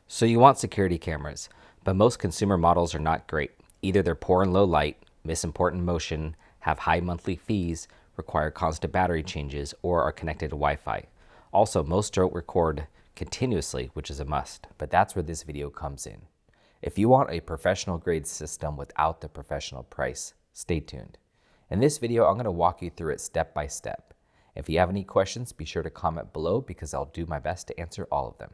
So you want security cameras, but most consumer models are not great. Either they're poor in low light, miss important motion, have high monthly fees, require constant battery changes, or are connected to Wi-Fi. Also, most don't record continuously, which is a must, but that's where this video comes in. If you want a professional grade system without the professional price, stay tuned. In this video, I'm going to walk you through it step by step. If you have any questions, be sure to comment below because I'll do my best to answer all of them.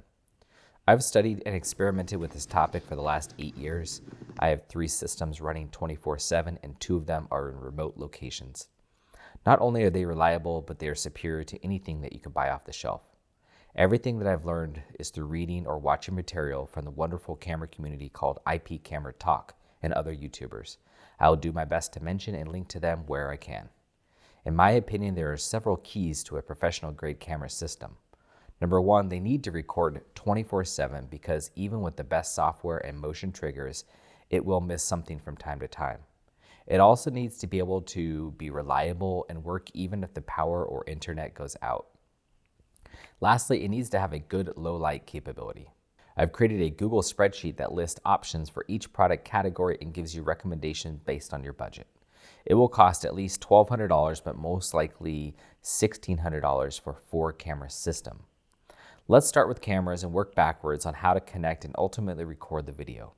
I've studied and experimented with this topic for the last 8 years. I have 3 systems running 24/7 and 2 of them are in remote locations. Not only are they reliable, but they are superior to anything that you can buy off the shelf. Everything that I've learned is through reading or watching material from the wonderful camera community called IP Camera Talk and other YouTubers. I will do my best to mention and link to them where I can. In my opinion, there are several keys to a professional grade camera system. Number 1, they need to record 24/7 because even with the best software and motion triggers, it will miss something from time to time. It also needs to be able to be reliable and work even if the power or internet goes out. Lastly, it needs to have a good low light capability. I've created a Google spreadsheet that lists options for each product category and gives you recommendations based on your budget. It will cost at least $1,200, but most likely $1,600 for a 4-camera system. Let's start with cameras and work backwards on how to connect and ultimately record the video.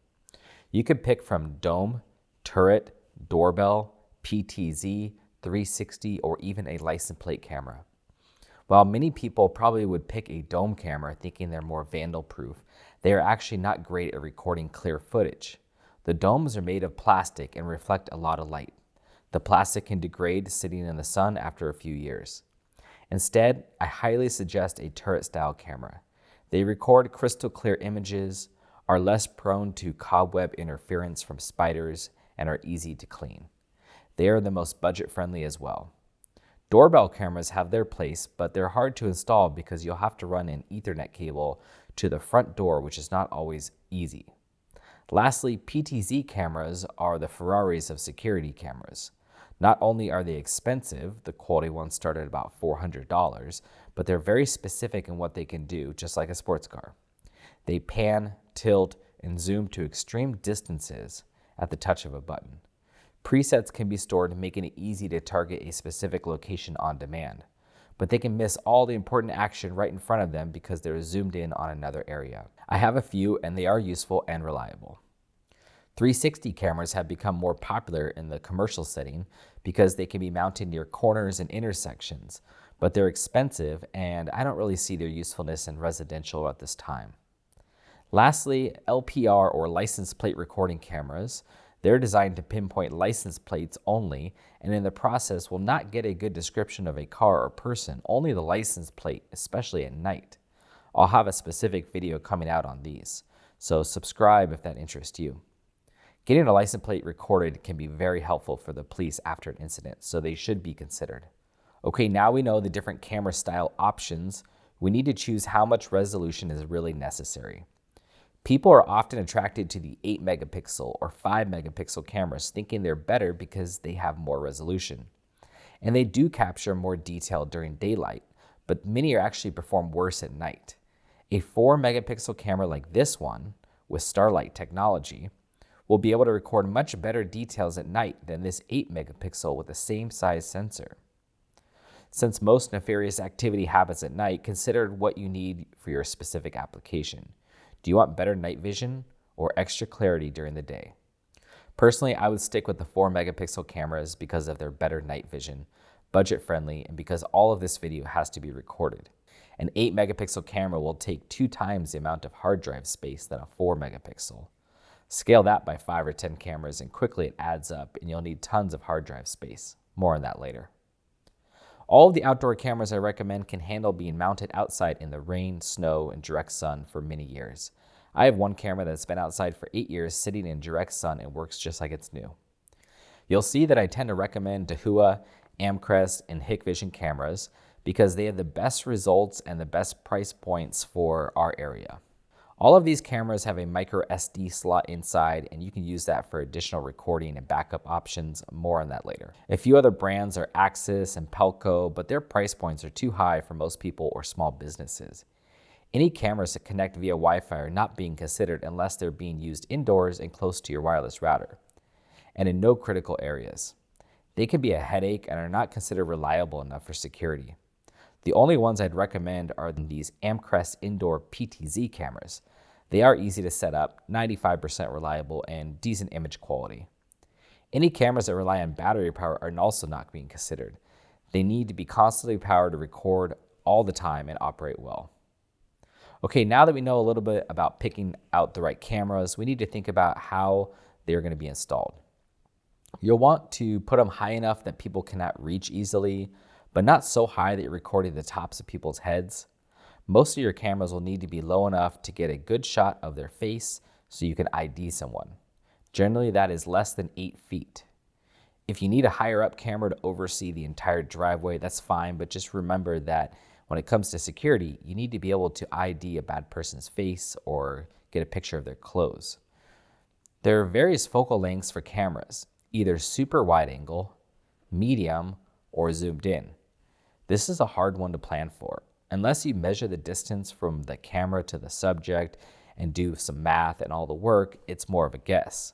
You could pick from dome, turret, doorbell, PTZ, 360, or even a license plate camera. While many people probably would pick a dome camera thinking they're more vandal-proof, they are actually not great at recording clear footage. The domes are made of plastic and reflect a lot of light. The plastic can degrade sitting in the sun after a few years. Instead, I highly suggest a turret-style camera. They record crystal clear images, are less prone to cobweb interference from spiders, and are easy to clean. They are the most budget-friendly as well. Doorbell cameras have their place, but they're hard to install because you'll have to run an Ethernet cable to the front door, which is not always easy. Lastly, PTZ cameras are the Ferraris of security cameras. Not only are they expensive, the quality ones start at about $400, but they're very specific in what they can do, just like a sports car. They pan, tilt, and zoom to extreme distances at the touch of a button. Presets can be stored, making it easy to target a specific location on demand, but they can miss all the important action right in front of them because they're zoomed in on another area. I have a few and they are useful and reliable. 360 cameras have become more popular in the commercial setting because they can be mounted near corners and intersections, but they're expensive and I don't really see their usefulness in residential at this time. Lastly, LPR or license plate recording cameras. They're designed to pinpoint license plates only, and in the process will not get a good description of a car or person, only the license plate, especially at night. I'll have a specific video coming out on these, so subscribe if that interests you. Getting a license plate recorded can be very helpful for the police after an incident, so they should be considered. Okay, now we know the different camera style options. We need to choose how much resolution is really necessary. People are often attracted to the 8 megapixel or 5 megapixel cameras thinking they're better because they have more resolution. And they do capture more detail during daylight, but many are actually perform worse at night. A 4 megapixel camera like this one, with Starlight technology, will be able to record much better details at night than this 8 megapixel with the same size sensor. Since most nefarious activity happens at night, consider what you need for your specific application. Do you want better night vision or extra clarity during the day? Personally, I would stick with the 4 megapixel cameras because of their better night vision, budget friendly, and because all of this video has to be recorded. An 8 megapixel camera will take 2 times the amount of hard drive space than a 4 megapixel. Scale that by 5 or 10 cameras and quickly it adds up and you'll need tons of hard drive space. More on that later. All of the outdoor cameras I recommend can handle being mounted outside in the rain, snow, and direct sun for many years. I have one camera that's been outside for 8 years sitting in direct sun and works just like it's new. You'll see that I tend to recommend Dahua, Amcrest, and Hikvision cameras because they have the best results and the best price points for our area. All of these cameras have a micro SD slot inside, and you can use that for additional recording and backup options. More on that later. A few other brands are Axis and Pelco, but their price points are too high for most people or small businesses. Any cameras that connect via Wi-Fi are not being considered unless they're being used indoors and close to your wireless router, and in no critical areas. They can be a headache and are not considered reliable enough for security. The only ones I'd recommend are these Amcrest indoor PTZ cameras. They are easy to set up, 95% reliable, and decent image quality. Any cameras that rely on battery power are also not being considered. They need to be constantly powered to record all the time and operate well. Okay, now that we know a little bit about picking out the right cameras, we need to think about how they're going to be installed. You'll want to put them high enough that people cannot reach easily, but not so high that you're recording the tops of people's heads. Most of your cameras will need to be low enough to get a good shot of their face so you can ID someone. Generally, that is less than 8 feet. If you need a higher up camera to oversee the entire driveway, that's fine, but just remember that when it comes to security, you need to be able to ID a bad person's face or get a picture of their clothes. There are various focal lengths for cameras, either super wide angle, medium, or zoomed in. This is a hard one to plan for. Unless you measure the distance from the camera to the subject and do some math and all the work, it's more of a guess.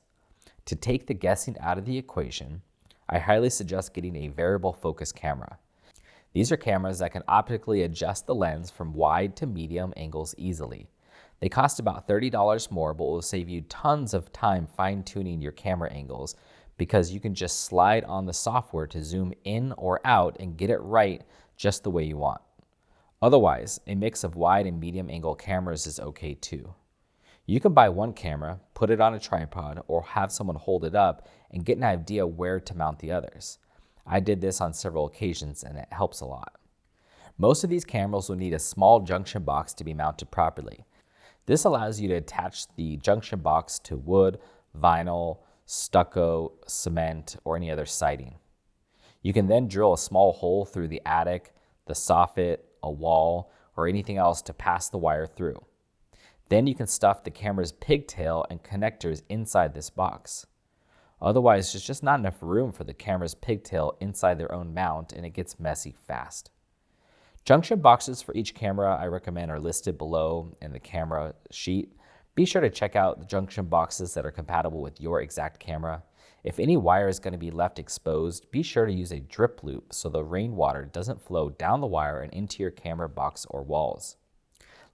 To take the guessing out of the equation, I highly suggest getting a variable focus camera. These are cameras that can optically adjust the lens from wide to medium angles easily. They cost about $30 more, but will save you tons of time fine-tuning your camera angles because you can just slide on the software to zoom in or out and get it right just the way you want. Otherwise, a mix of wide and medium angle cameras is okay too. You can buy one camera, put it on a tripod, or have someone hold it up and get an idea where to mount the others. I did this on several occasions and it helps a lot. Most of these cameras will need a small junction box to be mounted properly. This allows you to attach the junction box to wood, vinyl, stucco, cement, or any other siding. You can then drill a small hole through the attic, the soffit, a wall, or anything else to pass the wire through. Then you can stuff the camera's pigtail and connectors inside this box. Otherwise, there's just not enough room for the camera's pigtail inside their own mount and it gets messy fast. Junction boxes for each camera I recommend are listed below in the camera sheet. Be sure to check out the junction boxes that are compatible with your exact camera. If any wire is going to be left exposed, be sure to use a drip loop so the rainwater doesn't flow down the wire and into your camera box or walls.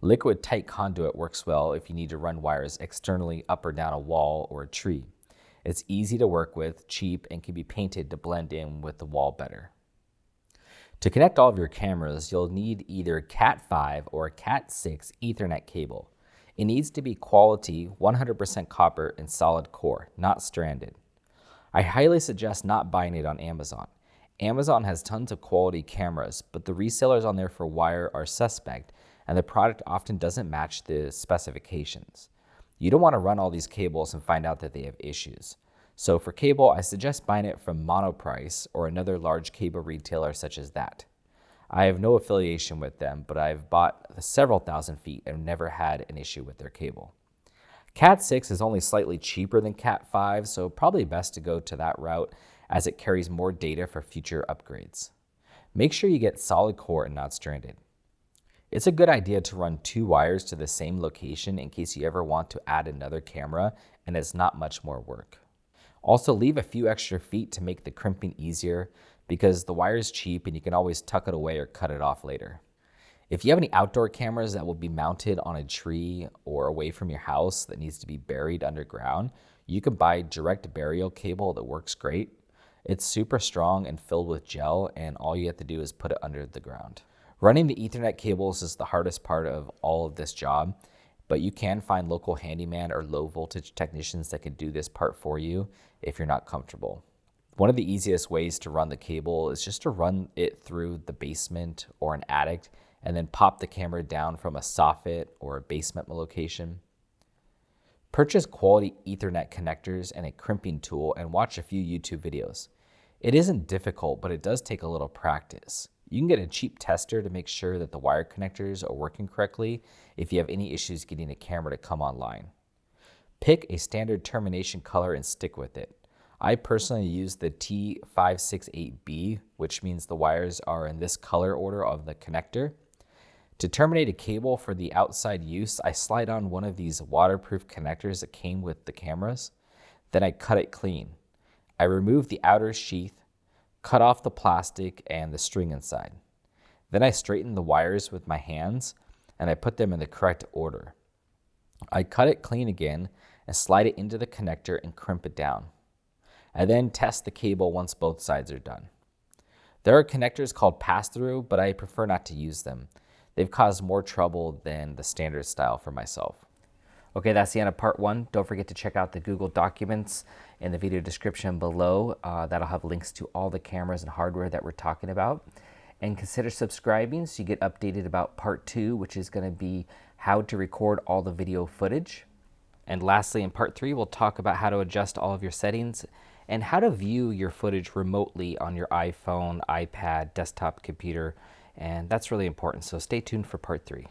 Liquid tight conduit works well if you need to run wires externally up or down a wall or a tree. It's easy to work with, cheap, and can be painted to blend in with the wall better. To connect all of your cameras, you'll need either Cat5 or Cat6 Ethernet cable. It needs to be quality 100% copper and solid core, not stranded. I highly suggest not buying it on Amazon. Amazon has tons of quality cameras, but the resellers on there for wire are suspect, and the product often doesn't match the specifications. You don't want to run all these cables and find out that they have issues. So for cable, I suggest buying it from Monoprice or another large cable retailer such as that. I have no affiliation with them, but I've bought several thousand feet and never had an issue with their cable. Cat 6 is only slightly cheaper than Cat 5, so probably best to go to that route as it carries more data for future upgrades. Make sure you get solid core and not stranded. It's a good idea to run 2 wires to the same location in case you ever want to add another camera and it's not much more work. Also, leave a few extra feet to make the crimping easier because the wire is cheap and you can always tuck it away or cut it off later. If you have any outdoor cameras that will be mounted on a tree or away from your house that needs to be buried underground, you can buy direct burial cable that works great. It's super strong and filled with gel, and all you have to do is put it under the ground. Running the Ethernet cables is the hardest part of all of this job, but you can find local handyman or low voltage technicians that can do this part for you if you're not comfortable. One of the easiest ways to run the cable is just to run it through the basement or an attic and then pop the camera down from a soffit or a basement location. Purchase quality Ethernet connectors and a crimping tool and watch a few YouTube videos. It isn't difficult, but it does take a little practice. You can get a cheap tester to make sure that the wire connectors are working correctly if you have any issues getting a camera to come online. Pick a standard termination color and stick with it. I personally use the T568B, which means the wires are in this color order of the connector. To terminate a cable for the outside use, I slide on one of these waterproof connectors that came with the cameras. Then I cut it clean. I remove the outer sheath, cut off the plastic and the string inside. Then I straighten the wires with my hands and I put them in the correct order. I cut it clean again and slide it into the connector and crimp it down. I then test the cable once both sides are done. There are connectors called pass-through, but I prefer not to use them. They've caused more trouble than the standard style for myself. Okay, that's the end of part 1. Don't forget to check out the Google Documents in the video description below. That'll have links to all the cameras and hardware that we're talking about. And consider subscribing so you get updated about part 2, which is going to be how to record all the video footage. And lastly, in part 3, we'll talk about how to adjust all of your settings and how to view your footage remotely on your iPhone, iPad, desktop computer. And that's really important. So stay tuned for part 3.